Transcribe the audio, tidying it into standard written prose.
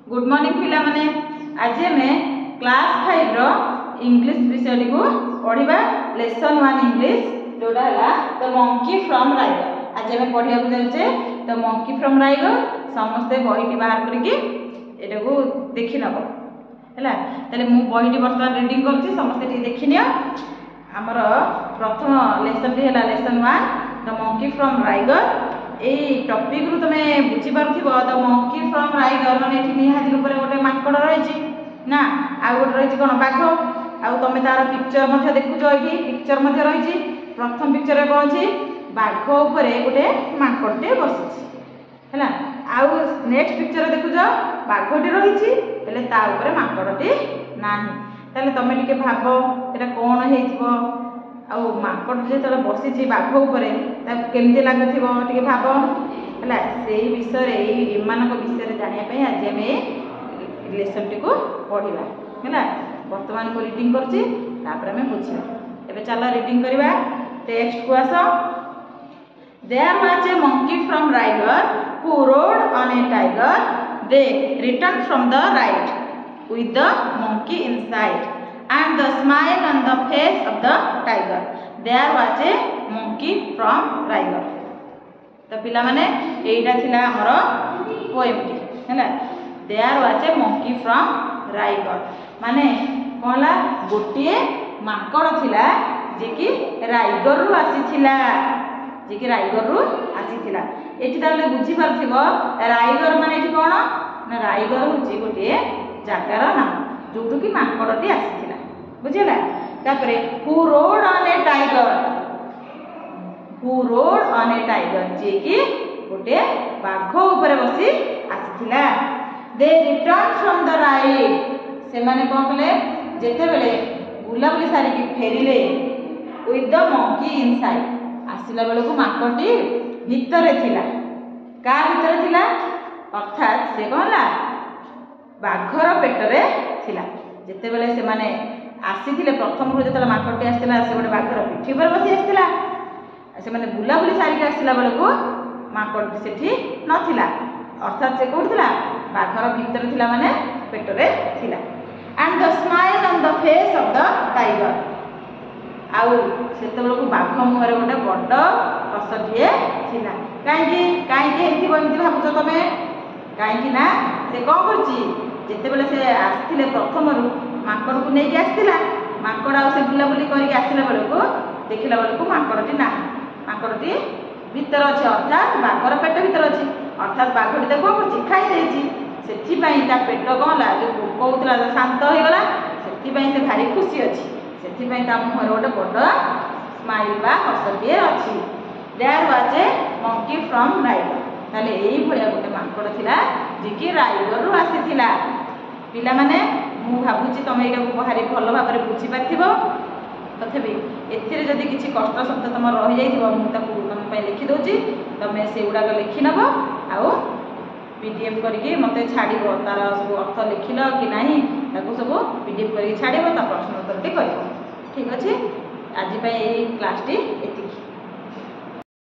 Good morning पिला माने आज हमें क्लास 5 रो इंग्लिश विषय को पढ़िबा लेसन 1 इंग्लिश जोडा हला द मंकी फ्रॉम राइगर। आज हमें पढ़िया को जाउचे द मंकी फ्रॉम राइगर। समस्त बहीटी बाहर करके एटा को देखि नबो हला। तले मु बहीटी वर्तमान रीडिंग करछि, समस्त टी देखि नियो। हमर प्रथम लेसन टी हला lesson 1 the monkey from rigor. AE topic रु तमे बुझी पारथिबो द मंकी फ्रॉम राइगर माने एठी निहाजी ऊपर गोटे माकड़ रहिछि ना, आ गोटे रहिछि कोन बाघ। आ तमे तार पिक्चर मध्ये देखुछो, एठी पिक्चर मध्ये रहिछि। प्रथम पिक्चर रे कोन अछि बाघ ऊपर गोटे माकड़टे बसिछि हैला। आ नेक्स्ट पिक्चर देखुछो बाघटी रहिछि हेले ता ऊपर माकड़टी नाही। ताले तमे टिके भाबो एटा कोन हेइथिबो। आ माकड़ जेतले बसिछि बाघ ऊपर ता केमते लागुथिबो टिके भाबो हैला। सेही विषय रे एमानक विषय रे जानिया पई आज हमें लेसन टी को पढिबा हैला। वर्तमान को रीडिंग करछि, तापर हमें बुझिबा। एबे चला रीडिंग करबा। टेक्स्ट को आसो। There was a monkey from Raigad who rode on a tiger. They returned from the ride with the monkey inside and the smile on the face of the tiger. There was a monkey from Raigad. तो पिला माने एइटा थिला हमर poem T हैला। There was a monkey from Raigad माने कोनला गोटिए माकड़ थिला जे कि रायगढ़ रु आसीथिला, जे कि रायगढ़ रु आसीथिला। एठी ताले बुझी पारथिबो रायगढ़ माने एठी कोन ना रायगढ़ होची गोटिए जागार नाम जोटु कि माकड़टी आसीथिला, बुझिला। तापरे who rode on a tiger, who rode on a tiger जे कि गोटे बाघ ऊपर बसी आसीथिला। They return from the ride, से माने कोन कले जेते बेले बुलाबुली सारी की फेरिले विथ द मंकी इनसाइड, आसिला बेले को माकड़टी भितरे थिला। का भितरे थिला अर्थात से कहला बाघर पेटरे थिला। जेते बेले से माने आसीथिले प्रथम रु जेतले माकड़टी आसिला से गोटे बाघर पिठी पर बसी आसिला। से माने बुलाबुली सारी की आसिला बेले को माकड़टी सेठी नथिला, अर्थात से कोथिला बाघर भितरे थिला माने पेटरे थिला। And the smile on the face of the tiger, आउ सेतेबेलको बाघ मुहरे गोटे बड़ हसटिए थिला। काईकि हेतिबो एमति भाबुछ तमे? काईकि ना से कोन करछि जेतेबेले से आस्थिले प्रथम रु माकड़ को नेकी आस्थिला, माकड़ आ से बुलाबुली करिक आसिला बेलको देखिला बेलको माकड़टी ना, माकड़टी भीतर अछि, अर्थात बाघर पेट भीतर अछि। अर्थात बाघटी त कोन करछि खाई देछि, सेठी पई ता पेट कोनला जे कोउतला शांत होई गला, सेठी पई से भारी खुशी अछि। सेठी पई ता मुहर गोटे बड़ स्माइल बा हसटिए अछि। There was a monkey from राइगर, ताले एई भलिया गोटे माकड़ थिला जे कि राइगर रु आसीथिला। पिला माने मु भाबुची तमे एटा को भारी भलो भाबरे बुझी पाथिबो। तथेबी एथिरे जदी किछि कष्ट शब्द तम रहि जाइथिबो मु ताकू तम पई लिखि दोची, तमे सेउडा को लिखि नबो आउ पीडीएफ करके मते छाड़िबो। तार सब अर्थ लिखिलो कि नाही ताकू सब पीडीएफ करके छाड़िबो, ता प्रश्न उत्तर टी करिबो। ठीक अछि। आज पई एई क्लास टी एति